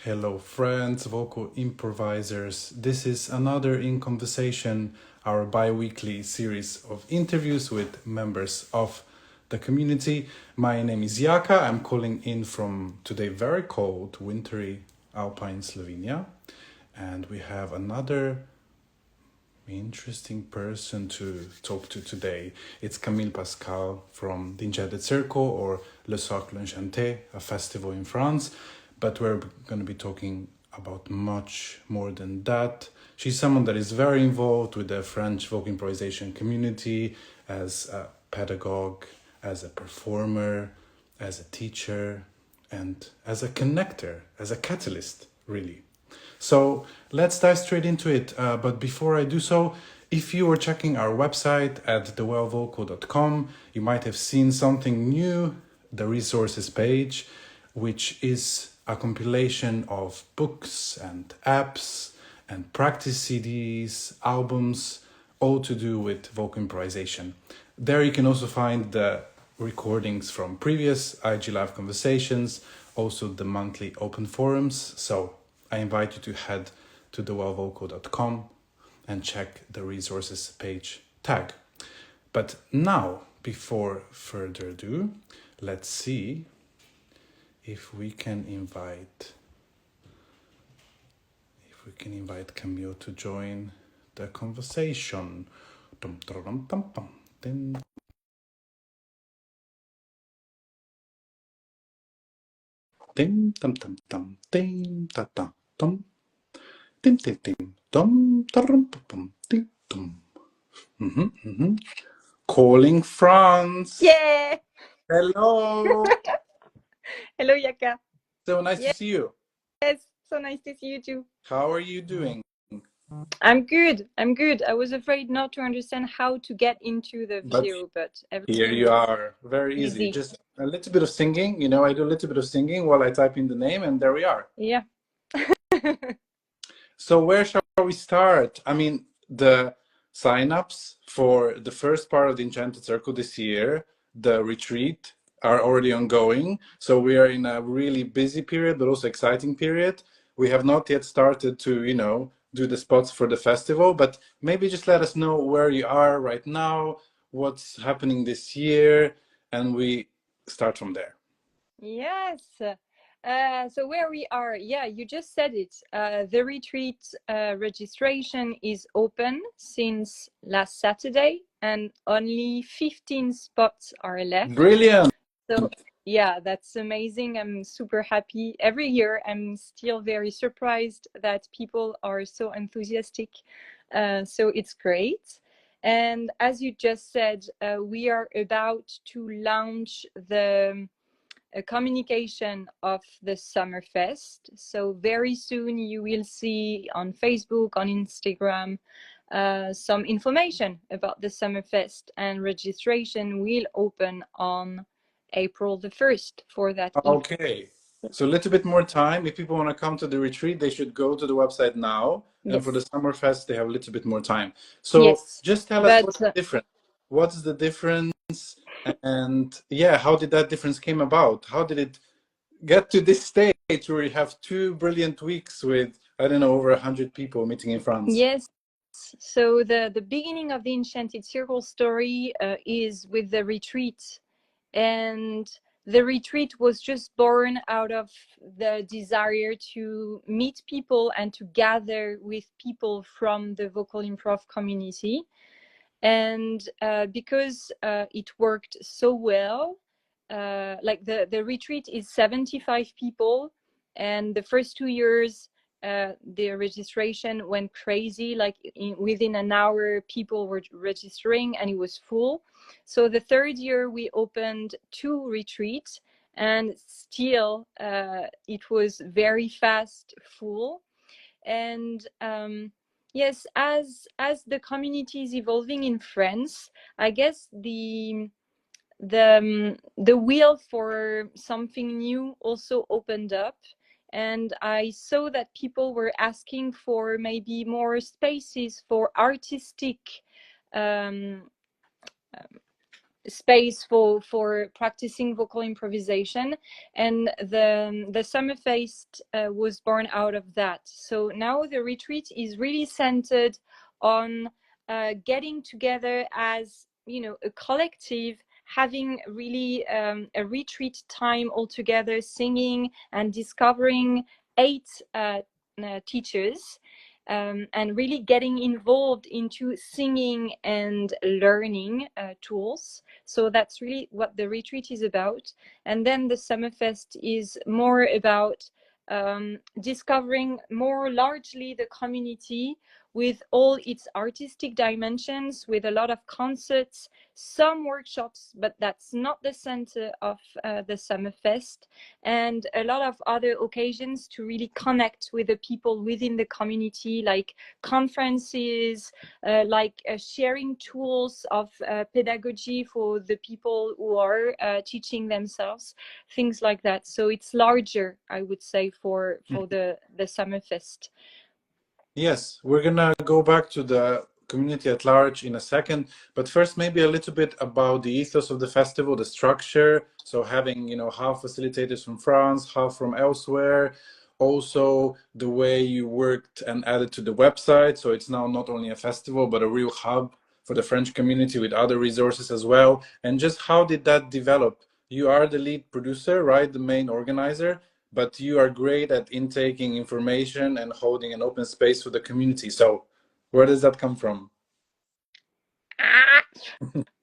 Hello, friends, vocal improvisers. This is another In Conversation, our bi weekly series of interviews with members of the community. My name is Jaka. I'm calling in from today very cold, wintry Alpine Slovenia. And we have another interesting person to talk to today. It's Camille Pascal from the Enchanted Circle or Le Cercle Enchanté, a festival in France. But we're going to be talking about much more than that. She's someone that is very involved with the French folk improvisation community as a pedagogue, as a performer, as a teacher, and as a connector, as a catalyst, really. So let's dive straight into it. But before I do so, if you were checking our website at thewellvocal.com, you might have seen something new, the resources page, which is a compilation of books and apps and practice CDs, albums, all to do with vocal improvisation. There you can also find the recordings from previous IG Live conversations, also the monthly open forums. So I invite you to head to thewellvocal.com and check the resources page tag. But now, before further ado, let's see if we can invite Camille to join the conversation. Dum, dum, dum, dum, dum. Dim dum dum dum dim da da dum dim dim dim dum dum dum dim dum. Calling France. Yeah. Hello. Hello, Yaka. So nice to Yes, see you. so nice to see you too. How are you doing? I'm good. I was afraid not to understand how to get into the But video, but here everything you was are. Very easy. easy. Just a little bit of singing. You know, I do a little bit of singing while I type in the name, and there we are. Yeah. So where shall we start? I mean, the signups for the first part of the Enchanted Circle this year, the retreat, are already ongoing. So we are in a really busy period, but also exciting period. We have not yet started to, do the spots for the festival, but maybe just let us know where you are right now, what's happening this year, and we start from there. Yes. So where we are, yeah, you just said it. The retreat registration is open since last Saturday, and only 15 spots are left. Brilliant. So yeah, that's amazing. I'm super happy. Every year, I'm still very surprised that people are so enthusiastic. So it's great. And as you just said, we are about to launch the communication of the Summerfest. So very soon you will see on Facebook, on Instagram, some information about the Summerfest, and registration will open on April the 1st for that event. Okay. So a little bit more time. If people want to come to the retreat, they should go to the website now. And for the Yes. Summerfest, they have a little bit more time. So Yes. just tell us But what's the difference. What's the difference? And yeah, how did that difference came about? How did it get to this stage where you have 2 brilliant weeks with, I don't know, over 100 people meeting in France? yes. So the beginning of the Enchanted Circle story is with the retreat. And the retreat was just born out of the desire to meet people and to gather with people from the vocal improv community. And because it worked so well, like the retreat is 75 people, and the first 2 years the registration went crazy. Like within an hour people were registering and it was full. So the third year we opened 2 retreats, and still it was very fast full. And yes, as the community is evolving in France, I guess the wheel for something new also opened up, and I saw that people were asking for maybe more spaces for artistic space for practicing vocal improvisation, and the Summerfest was born out of that. So now the retreat is really centered on getting together as, you know, a collective, having really a retreat time all together, singing and discovering 8 teachers, and really getting involved into singing and learning tools. So that's really what the retreat is about. And then the Summerfest is more about discovering more largely the community with all its artistic dimensions, with a lot of concerts, some workshops, but that's not the center of the Summerfest, and a lot of other occasions to really connect with the people within the community, like conferences, sharing tools of pedagogy for the people who are teaching themselves, things like that. So it's larger, I would say, for the Summerfest. Yes, we're gonna go back to the community at large in a second, but first maybe a little bit about the ethos of the festival, the structure. So having, you know, half facilitators from France, half from elsewhere. Also the way you worked and added to the website. So it's now not only a festival, but a real hub for the French community with other resources as well. And just how did that develop? You are the lead producer, right? The main organizer, but you are great at intaking information and holding an open space for the community. So where does that come from?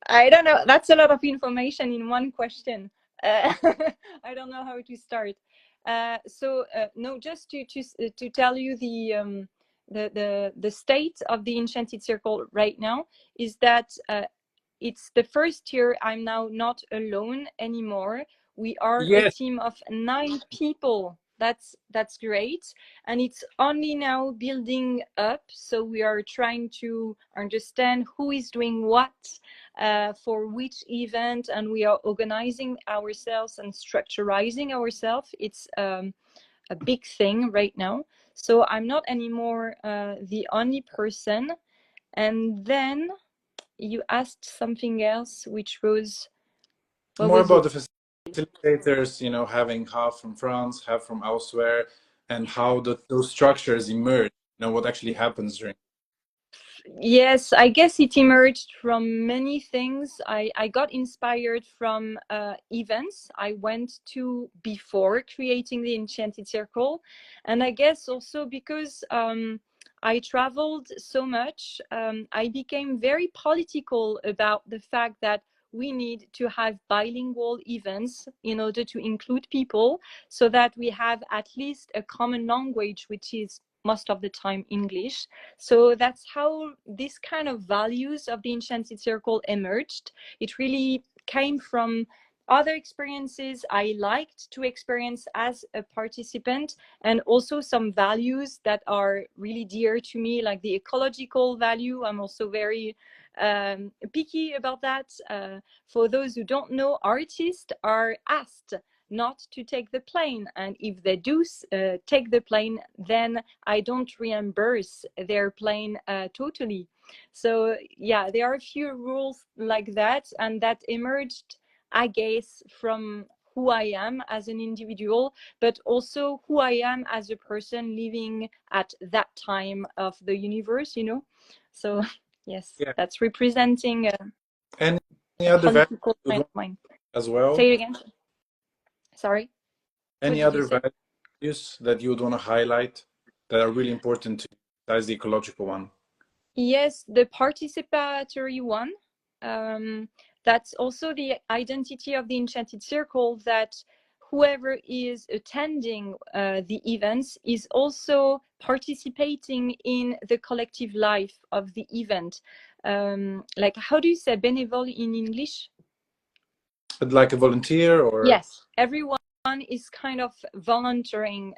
I don't know. That's a lot of information in one question. I don't know how to start. No, just to tell you the state of the Enchanted Circle right now is that it's the first year I'm now not alone anymore. We are a Yes. team of 9 people. That's great, and it's only now building up. So we are trying to understand who is doing what for which event, and we are organizing ourselves and structurizing ourselves. It's a big thing right now. So I'm not anymore the only person. And then you asked something else, which was, what More was about it? the facilitators, you know, having half from France, half from elsewhere, and how those structures emerge, you know, what actually happens during. Yes, I guess it emerged from many things. I got inspired from events I went to before creating the Enchanted Circle. And I guess also because I traveled so much, I became very political about the fact that we need to have bilingual events in order to include people, so that we have at least a common language, which is most of the time English. So that's how this kind of values of the Enchanted Circle emerged. It really came from other experiences I liked to experience as a participant, and also some values that are really dear to me, like the ecological value. I'm also very picky about that. For those who don't know, artists are asked not to take the plane, and if they do take the plane, then I don't reimburse their plane totally. So yeah, there are a few rules like that, and that emerged, I guess, from who I am as an individual, but also who I am as a person living at that time of the universe, you know. So yes, Yeah. that's representing Any a other political values kind of mind. as well? Say it again. Sorry, what Any did you other say? values that you would want to highlight that are really important to you, besides the ecological one? Yes, the participatory one. That's also the identity of the Enchanted Circle, that whoever is attending the events is also participating in the collective life of the event. Like, how do you say bénévole in English? Like a volunteer or? Yes, everyone is kind of volunteering,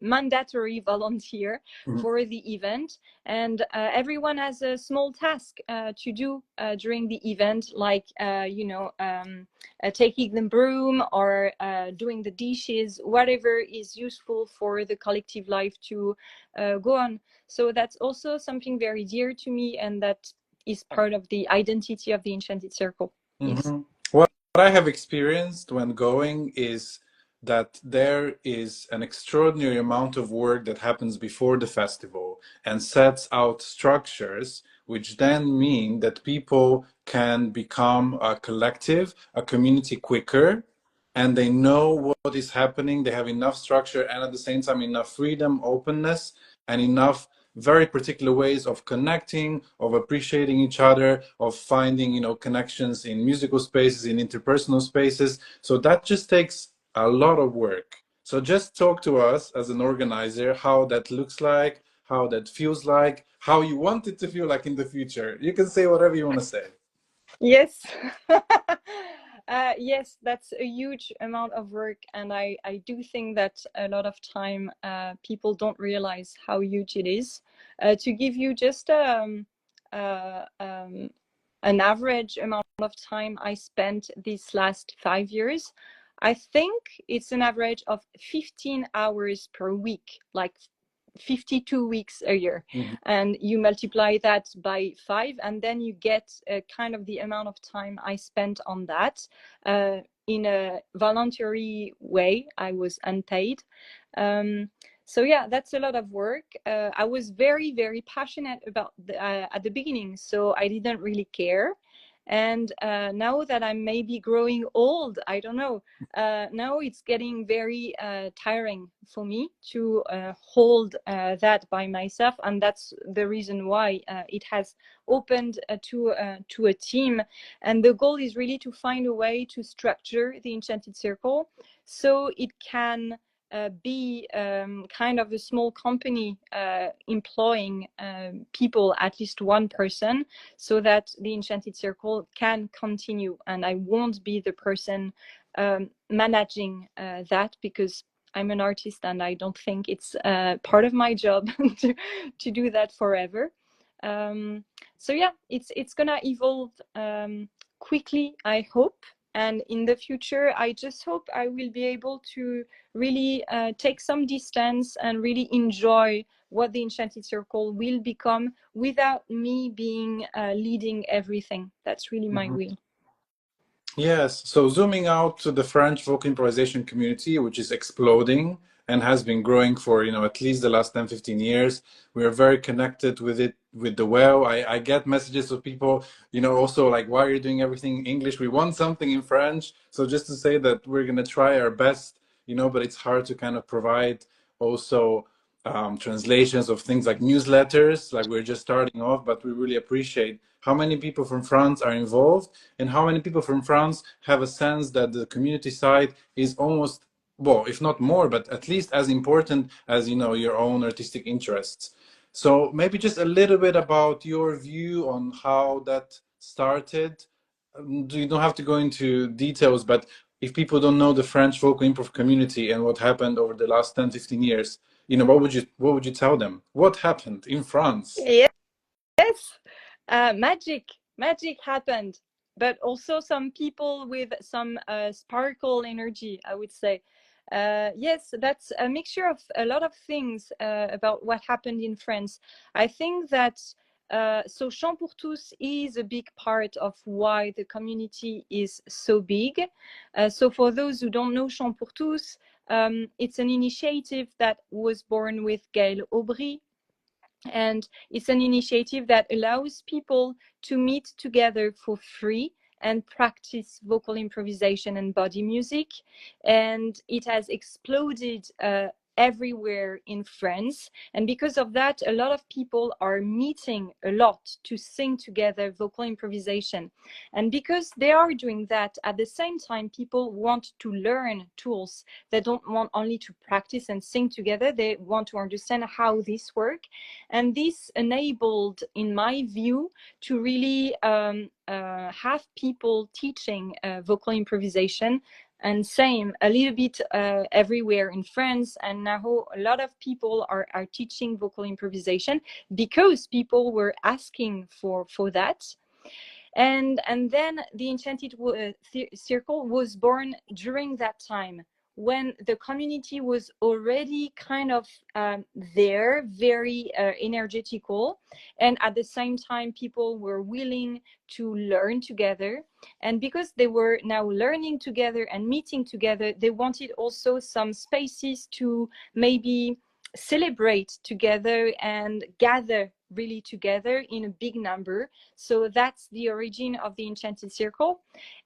mandatory volunteer Mhm. for the event, and everyone has a small task to do during the event, like taking the broom or doing the dishes, whatever is useful for the collective life to go on. So that's also something very dear to me, and that is part of the identity of the Enchanted Circle. Yes. I have experienced when going is that there is an extraordinary amount of work that happens before the festival and sets out structures, which then mean that people can become a collective, a community quicker, and they know what is happening. They have enough structure and at the same time enough freedom, openness, and enough very particular ways of connecting, of appreciating each other, of finding, connections in musical spaces, in interpersonal spaces. So that just takes a lot of work. So just talk to us as an organizer, how that looks like, how that feels like, how you want it to feel like in the future. You can say whatever you want to say. Yes. Yes, that's a huge amount of work, and I do think that a lot of time people don't realize how huge it is. To give you just an average amount of time I spent these last 5 years, I think it's an average of 15 hours per week, like 52 weeks a year. Mhm. And you multiply that by 5, and then you get kind of the amount of time I spent on that in a voluntary way. I was unpaid. So yeah, that's a lot of work. I was very, very passionate about at the beginning, so I didn't really care. And now that I'm maybe growing old, I don't know, now it's getting very tiring for me to hold that by myself, and that's the reason why it has opened to a team. And the goal is really to find a way to structure the Enchanted Circle so it can be kind of a small company employing people, at least one person, so that the Enchanted Circle can continue. And I won't be the person managing that, because I'm an artist and I don't think it's part of my job to do that forever. So yeah, it's gonna evolve quickly, I hope. And in the future, I just hope I will be able to really take some distance and really enjoy what the Enchanted Circle will become without me being leading everything. That's really my will. Yes, so zooming out to the French vocal improvisation community, which is exploding and has been growing for, at least the last 10, 15 years. We are very connected with it, with the WEL. I get messages of people, also like, why are you doing everything in English? We want something in French. So just to say that we're going to try our best, but it's hard to kind of provide also translations of things like newsletters. Like, we're just starting off, but we really appreciate how many people from France are involved and how many people from France have a sense that the community side is almost, well, if not more, but at least as important as, your own artistic interests. So maybe just a little bit about your view on how that started. You don't have to go into details, but if people don't know the French vocal improv community and what happened over the last 10, 15 years, what would you tell them? What happened in France? Yes, magic happened, but also some people with some sparkle energy, I would say. Yes, that's a mixture of a lot of things about what happened in France. I think that so Chant pour tous is a big part of why the community is so big. So for those who don't know Chant pour tous, it's an initiative that was born with Gaël Aubry, and it's an initiative that allows people to meet together for free and practice vocal improvisation and body music. And it has exploded everywhere in France. And because of that, a lot of people are meeting a lot to sing together vocal improvisation. And because they are doing that, at the same time, people want to learn tools. They don't want only to practice and sing together. They want to understand how this works. And this enabled, in my view, to really have people teaching vocal improvisation, and same a little bit everywhere in France. And now a lot of people are teaching vocal improvisation because people were asking for that. And then the Enchanted Circle was born during that time, when the community was already kind of there, very energetical, and at the same time people were willing to learn together. And because they were now learning together and meeting together, they wanted also some spaces to maybe celebrate together and gather really together in a big number. So that's the origin of the Enchanted Circle.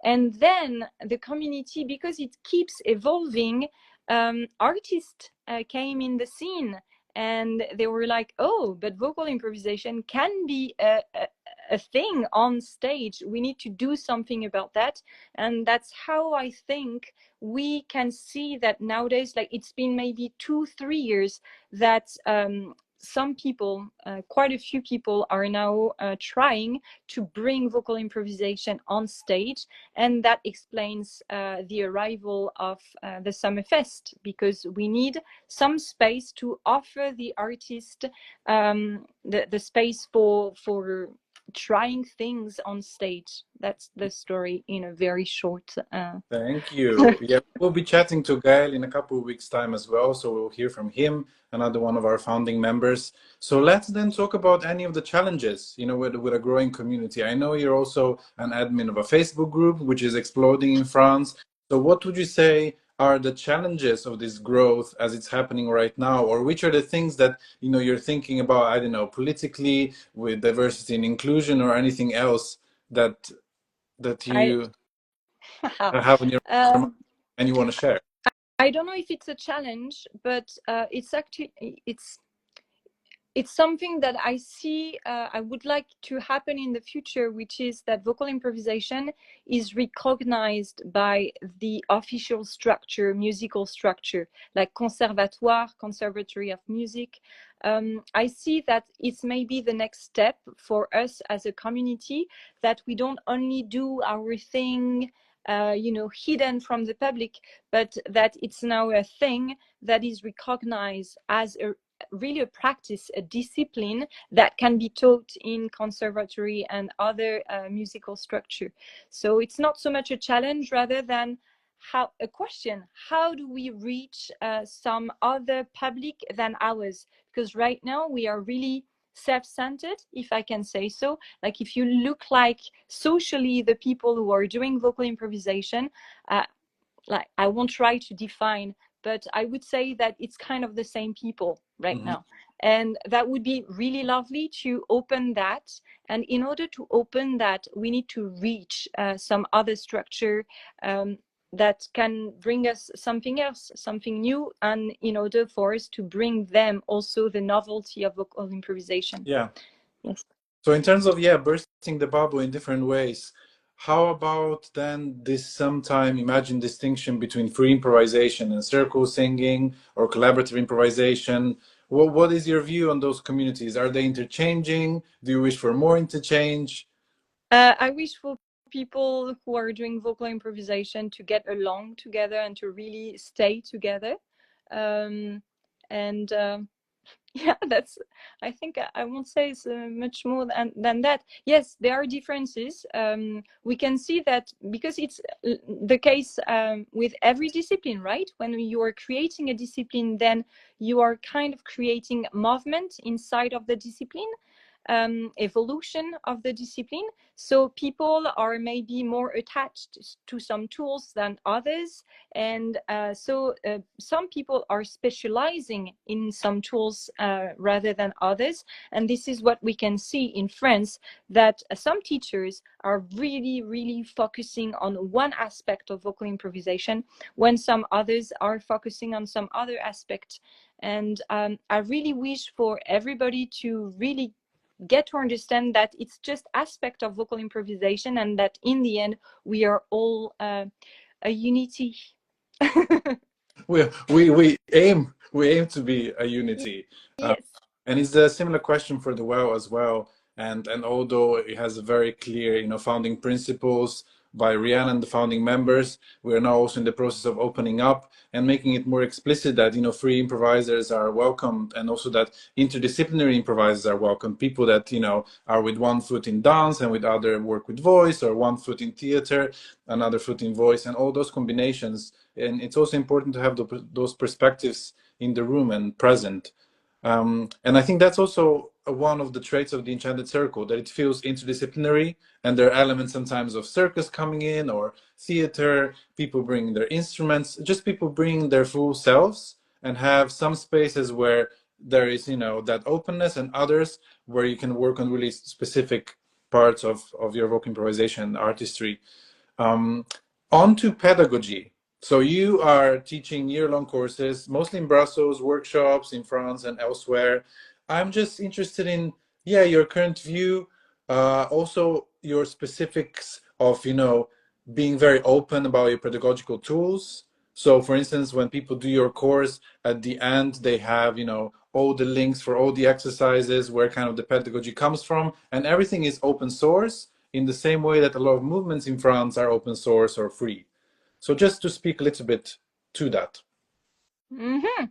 And then the community, because it keeps evolving, artists came in the scene, and they were like, oh, but vocal improvisation can be a thing on stage. We need to do something about that. And that's how I think we can see that nowadays, like it's been maybe 2-3 years that some people, quite a few people, are now trying to bring vocal improvisation on stage. And that explains the arrival of the Summer Fest, because we need some space to offer the artist the space for trying things on stage. That's the story in a very short Thank you. Yeah, we'll be chatting to Gael in a couple of weeks' time as well, so we'll hear from him, another one of our founding members. So let's then talk about any of the challenges, with a growing community. I know you're also an admin of a Facebook group, which is exploding in France. So what would you say are the challenges of this growth as it's happening right now, or which are the things that you're thinking about, I don't know, politically, with diversity and inclusion, or anything else that I you have in your mind um, and you want to share? I don't know if it's a challenge, but it's actually it's something that I see I would like to happen in the future, which is that vocal improvisation is recognized by the official structure, musical structure, like conservatoire, conservatory of music. I see that it's maybe the next step for us as a community, that we don't only do our thing hidden from the public, but that it's now a thing that is recognized as really a practice, a discipline that can be taught in conservatory and other musical structure. So it's not so much a challenge, rather than a question: how do we reach some other public than ours? Because right now we are really self-centered, if I can say so. Like, if you look like socially the people who are doing vocal improvisation, like, I won't try to define, but I would say that it's kind of the same people right Mhm. now. And that would be really lovely to open that. And in order to open that, we need to reach some other structure that can bring us something else, something new, and in order for us to bring them also the novelty of vocal improvisation. Yeah. Yes. So in terms of, yeah, bursting the bubble in different ways, how about then this sometime imagined distinction between free improvisation and circle singing or collaborative improvisation? What is your view on those communities? Are they interchanging? Do you wish for more interchange? I wish for people who are doing vocal improvisation to get along together and to really stay together. And yeah, that's, I think I won't say it's much more than that. Yes, there are differences. We can see that because it's the case with every discipline, right? When you are creating a discipline, then you are kind of creating movement inside of the discipline, evolution of the discipline. So people are maybe more attached to some tools than others. And so some people are specializing in some tools rather than others. And this is what we can see in France, that some teachers are really, really focusing on one aspect of vocal improvisation, when some others are focusing on some other aspect. And I really wish for everybody to really get to understand that it's just aspect of vocal improvisation, and that in the end we are all a unity. We aim to be a unity. Uh, Yes. and it's a similar question for the WoW as well. And although it has a very clear, founding principles by Rihanna and the founding members, we are now also in the process of opening up and making it more explicit that, free improvisers are welcomed, and also that interdisciplinary improvisers are welcome. People that, are with one foot in dance and with other work with voice, or one foot in theater, another foot in voice, and all those combinations. And it's also important to have those perspectives in the room and present. And I think that's also one of the traits of the Enchanted Circle, that it feels interdisciplinary, and there are elements sometimes of circus coming in, or theater, people bringing their instruments, just people bringing their full selves, and have some spaces where there is, that openness, and others where you can work on really specific parts of your vocal improvisation artistry. Um, On to pedagogy. So you are teaching year-long courses, mostly in Brussels, workshops in France and elsewhere. I'm just interested in, yeah, your current view, also your specifics of, being very open about your pedagogical tools. So, for instance, when people do your course, at the end they have, all the links for all the exercises, where kind of the pedagogy comes from, and everything is open source in the same way that a lot of movements in France are open source or free. So just to speak a little bit to that. Mm-hmm.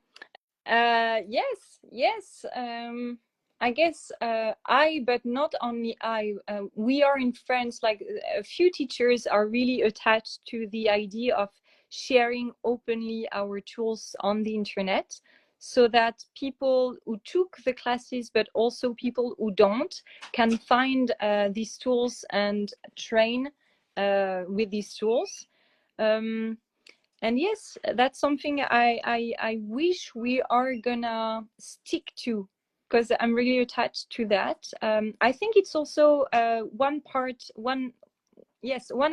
Yes. I guess but not only I. We are in France, like a few teachers are really attached to the idea of sharing openly our tools on the internet, so that people who took the classes, but also people who don't, can find these tools and train with these tools. And yes, that's something I wish we are gonna stick to, because I'm really attached to that. I think it's also one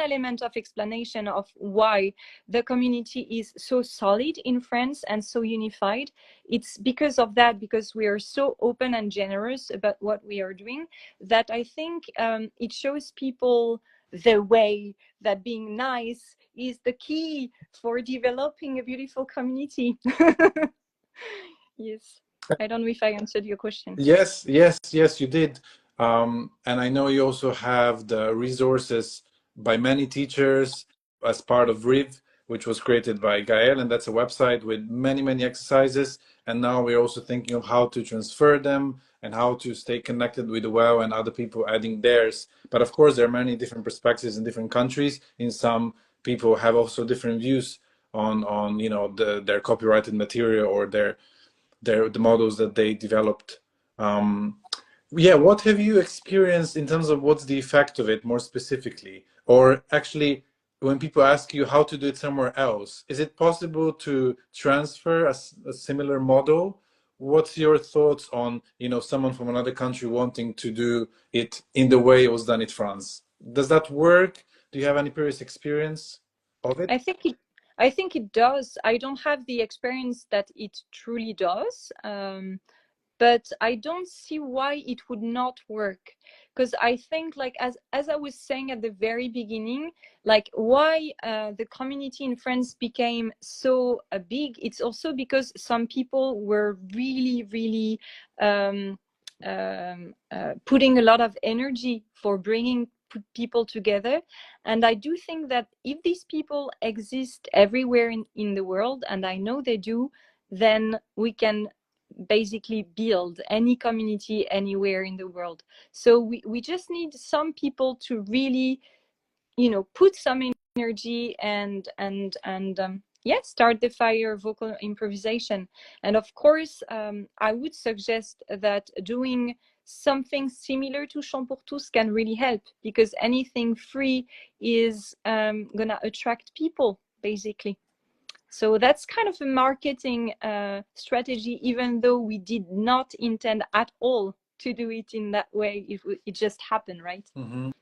element of explanation of why the community is so solid in France and so unified. It's because of that, because we are so open and generous about what we are doing, that I think it shows people the way that being nice is the key for developing a beautiful community. Yes. I don't know if I answered your question. Yes, yes, you did. And I know you also have the resources by many teachers as part of RIV, which was created by Gael, and that's a website with many, many exercises. And now we're also thinking of how to transfer them and how to stay connected with the WOW and other people adding theirs. But of course, there are many different perspectives in different countries. In some, people have also different views on their copyrighted material or the models that they developed. Um, yeah, what have you experienced in terms of what's the effect of it more specifically? Or actually, when people ask you how to do it somewhere else, is it possible to transfer a similar model? What's your thoughts on, someone from another country wanting to do it in the way it was done in France? Does that work? Do you have any previous experience of it? I think it I think it does. I don't have the experience that it truly does. But I don't see why it would not work, because I think, like, as I was saying at the very beginning, like, why the community in France became so big, it's also because some people were really um, putting a lot of energy for bringing people together. And I do think that if these people exist everywhere in the world, and I know they do, then we can basically build any community anywhere in the world. So we just need some people to really, put some energy and yeah, start the fire vocal improvisation. And of course, I would suggest that doing something similar to Chant pour tous can really help, because anything free is gonna attract people, basically. So that's kind of a marketing strategy, even though we did not intend at all to do it in that way. It just happened, right? Mhm.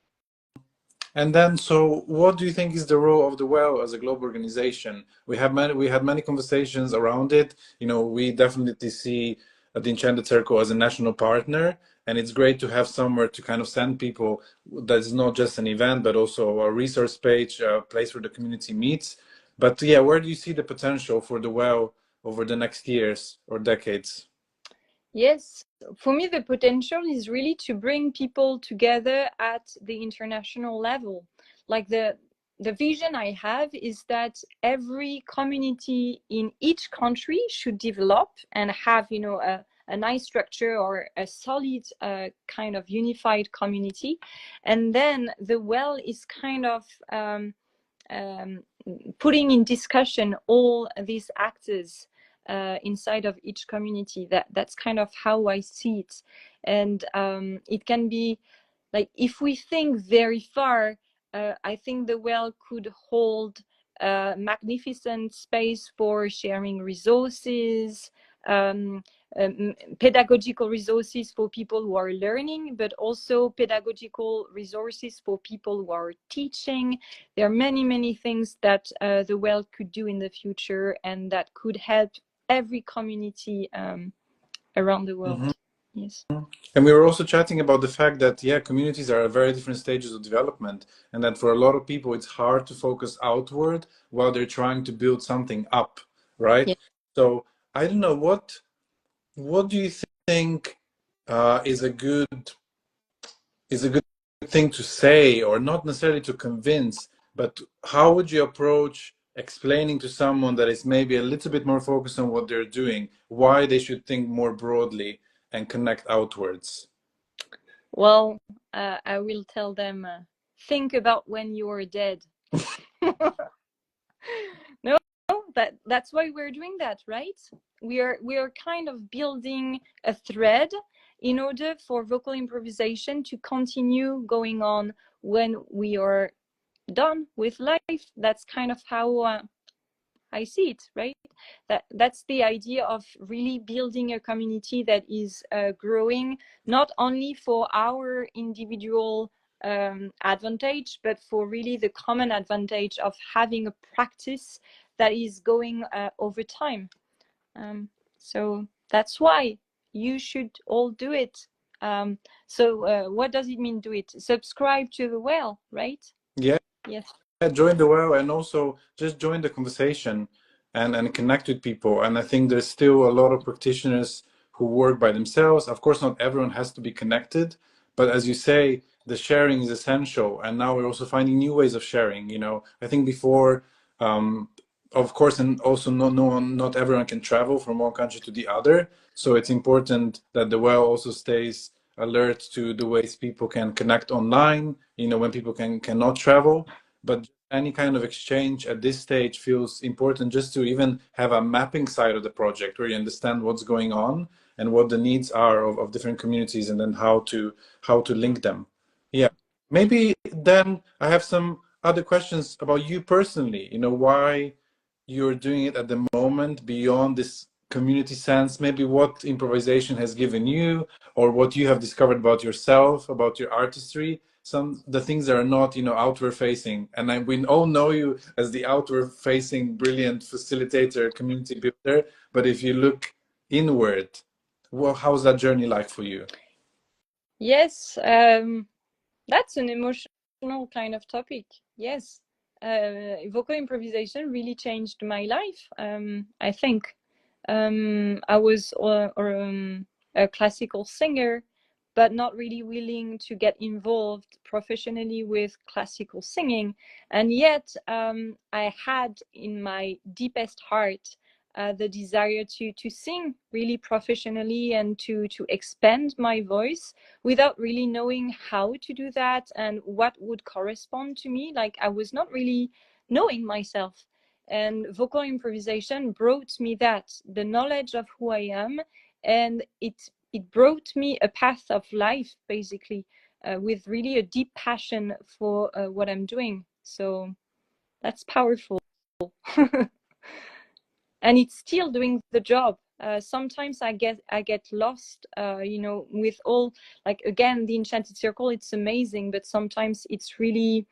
And then, so what do you think is the role of the WELL as a global organization? We had many conversations around it. We definitely see the Enchanted Circle as a national partner, and it's great to have somewhere to kind of send people. That is not just an event, but also a resource page, a place where the community meets. But yeah, where do you see the potential for the WELL over the next years or decades? Yes, for me, the potential is really to bring people together at the international level. Like, the vision I have is that every community in each country should develop and have, a nice structure or a solid kind of unified community. And then the well is kind of um, putting in discussion all these actors inside of each community. That's kind of how I see it. And it can be like, if we think very far, I think the well could hold a magnificent space for sharing resources, pedagogical resources for people who are learning, but also pedagogical resources for people who are teaching. There are many, many things that the well could do in the future, and that could help every community around the world. Mhm. Yes. And we were also chatting about the fact that, yeah, communities are at very different stages of development, and that for a lot of people, it's hard to focus outward while they're trying to build something up, right? Yeah. So I don't know, what do you think is a good thing to say, or not necessarily to convince, but how would you approach explaining to someone that is maybe a little bit more focused on what they're doing, why they should think more broadly and connect outwards? Well, I will tell them, think about when you're dead. No, that's why we're doing that, right? We are kind of building a thread in order for vocal improvisation to continue going on when we are done with life. That's kind of how I see it, right? That's the idea of really building a community that is growing, not only for our individual advantage, but for really the common advantage of having a practice that is going over time. So that's why you should all do it. So what does it mean, do it? Subscribe to the well, right? Yeah. Yes. Join the well, and also just join the conversation and connect with people. And I think there's still a lot of practitioners who work by themselves. Of course, not everyone has to be connected, but as you say, the sharing is essential. And now we're also finding new ways of sharing. I think before, of course, and also not everyone can travel from one country to the other. So it's important that the well also stays alert to the ways people can connect online, when people cannot travel. But any kind of exchange at this stage feels important, just to even have a mapping side of the project where you understand what's going on and what the needs are of different communities, and then how to link them. Yeah. Maybe then I have some other questions about you personally, why you're doing it at the moment beyond this community sense, maybe what improvisation has given you, or what you have discovered about yourself, about your artistry, some the things that are not outward facing. And we all know you as the outward facing brilliant facilitator, community builder, but if you look inward, how's that journey like for you? Yes. That's an emotional kind of topic. Yes. Vocal improvisation really changed my life, I think. I was a classical singer, but not really willing to get involved professionally with classical singing. And yet, I had in my deepest heart the desire to sing really professionally and to expand my voice, without really knowing how to do that and what would correspond to me. Like, I was not really knowing myself. And vocal improvisation brought me that, the knowledge of who I am, and it brought me a path of life, basically, with really a deep passion for what I'm doing. So that's powerful. And it's still doing the job. Sometimes I get lost, with all, like, again, the Enchanted Circle, it's amazing, but sometimes it's really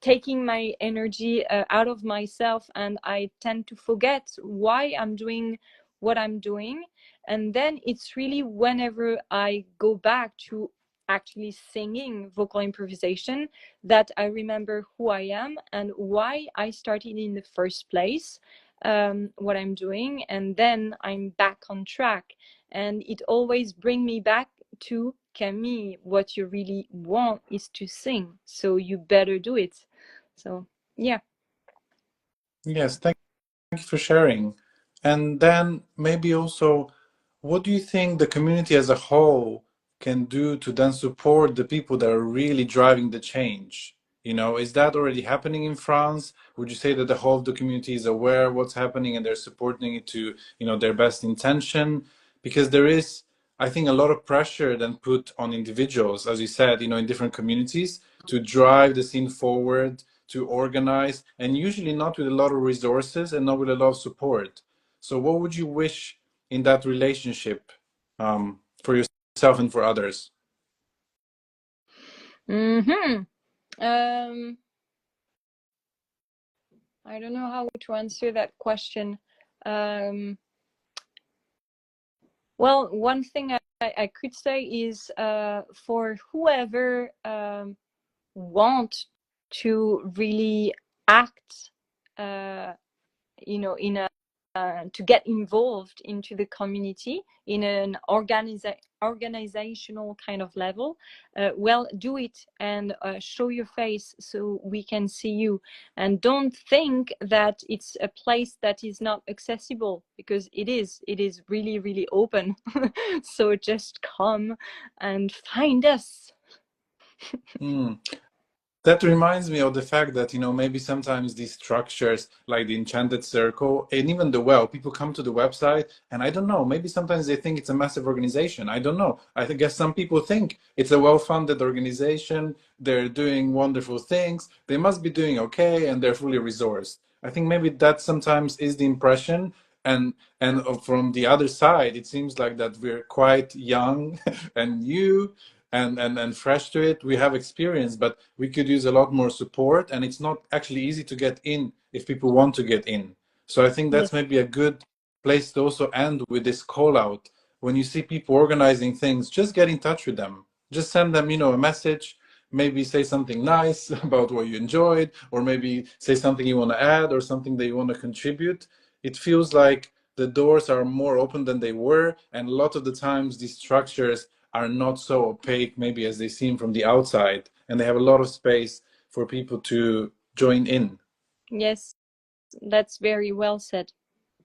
taking my energy out of myself, and I tend to forget why I'm doing what I'm doing. And then it's really whenever I go back to actually singing vocal improvisation that I remember who I am and why I started in the first place, what I'm doing, and then I'm back on track. And it always brings me back to, Camille, what you really want is to sing, so you better do it. So yeah. Yes, thank you for sharing. And then maybe also, what do you think the community as a whole can do to then support the people that are really driving the change? You know, is that already happening in France? Would you say that the whole of the community is aware of what's happening and they're supporting it to, you know, their best intention? Because there is, I think, a lot of pressure then put on individuals, as you said, you know, in different communities to drive the scene forward, to organize, and usually not with a lot of resources and not with a lot of support. So what would you wish in that relationship, for yourself and for others? Mm-hmm. I don't know how to answer that question. Well, one thing I could say is for whoever want to really act, you know, in a to get involved into the community in an organizational kind of level, well, do it and show your face so we can see you. And don't think that it's a place that is not accessible, because it is really, really open. So just come and find us. Hmm. That reminds me of the fact that, you know, maybe sometimes these structures like the Enchanted Circle and even the Well, people come to the website and I don't know, maybe sometimes they think it's a massive organization. I don't know. I guess some people think it's a well-funded organization. They're doing wonderful things. They must be doing okay and they're fully resourced. I think maybe that sometimes is the impression. And from the other side, it seems like that we're quite young and new and fresh to it. We have experience, but we could use a lot more support, and it's not actually easy to get in if people want to get in. So I think that's Yes. maybe a good place to also end with this call out. When you see people organizing things, just get in touch with them. Just send them, you know, a message, maybe say something nice about what you enjoyed, or maybe say something you want to add or something that you want to contribute. It feels like the doors are more open than they were, and a lot of the times these structures are not so opaque maybe as they seem from the outside, and they have a lot of space for people to join in. Yes, that's very well said.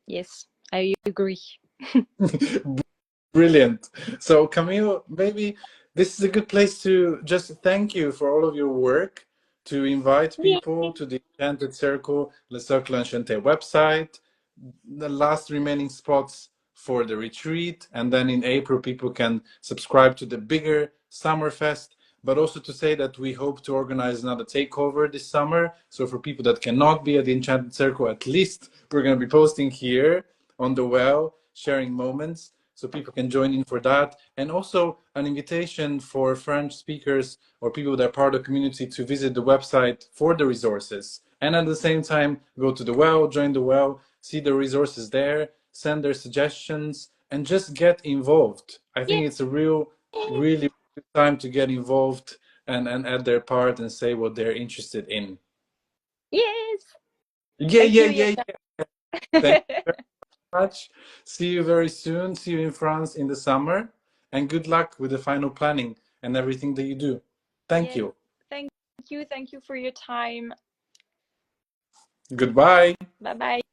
Yes, I agree. Brilliant. So Camille, maybe this is a good place to just thank you for all of your work, to invite Yeah. people to the Enchanted Circle, Le Cercle Enchanté website, the last remaining spots for the retreat, and then in April people can subscribe to the bigger Summerfest. But also to say that we hope to organize another takeover this summer. So for people that cannot be at the Enchanted Circle, at least we're going to be posting here on the Well, sharing moments, so people can join in for that. And also an invitation for French speakers or people that are part of the community to visit the website for the resources. And at the same time, go to the Well, join the Well, see the resources there, send their suggestions, and just get involved. I Yeah. think it's a really good time to get involved and add their part and say what they're interested in. Yes. Yeah, Thank yeah, you, yeah, Yana. yeah. Thank you very much. See you very soon. See you in France in the summer. And good luck with the final planning and everything that you do. Thank Yes. you. Thank you. Thank you for your time. Goodbye. Bye bye.